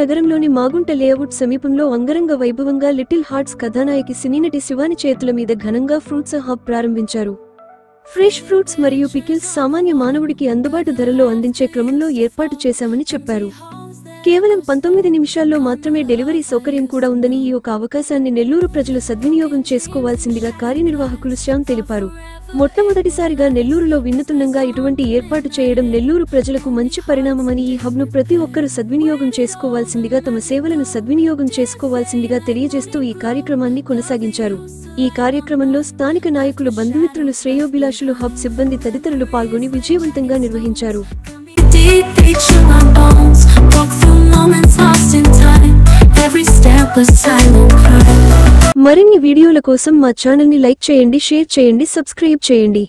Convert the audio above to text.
నగరంలోని మాగుంట లేఅవుట్ సమీపంలో అంగరంగ వైభవంగా లిటిల్ హార్ట్స్ కథానాయకి సినీనటి శివాని చేతుల మీద ఘనంగా ఫ్రూట్స్ హబ్ ప్రారంభించారు. ఫ్రెష్ ఫ్రూట్స్ మరియు పికిల్స్ సామాన్య మానవుడికి అందుబాటు ధరలో అందించే క్రమంలో ఏర్పాటు చేశామని చెప్పారు. కేవలం 19 నిమిషాల్లో మాత్రమే డెలివరీ సౌకర్యం కూడా ఉందని ఈ ఒక అవకాశాన్ని నెల్లూరు ప్రజలు సద్వినియోగం చేసుకోవాల్సిందిగా కార్యనిర్వాహకులు శ్యామ్ తెలిపారు. మొట్టమొదటిసారిగా నెల్లూరులో వినూత్నంగా ఇటువంటి ఏర్పాటు చేయడం నెల్లూరు ప్రజలకు మంచి పరిణామమని ఈ హబ్ను ప్రతి ఒక్కరూ సద్వినియోగం చేసుకోవాల్సిందిగా తమ సేవలను సద్వినియోగం చేసుకోవాల్సిందిగా తెలియజేస్తూ ఈ కార్యక్రమాన్ని కొనసాగించారు. ఈ కార్యక్రమంలో స్థానిక నాయకులు, బంధుమిత్రులు, శ్రేయోభిలాషులు, హబ్ సిబ్బంది తదితరులు పాల్గొని విజయవంతంగా నిర్వహించారు. మరిన్ని వీడియోల కోసం మా ఛానల్ని లైక్ చేయండి, షేర్ చేయండి, సబ్స్క్రైబ్ చేయండి.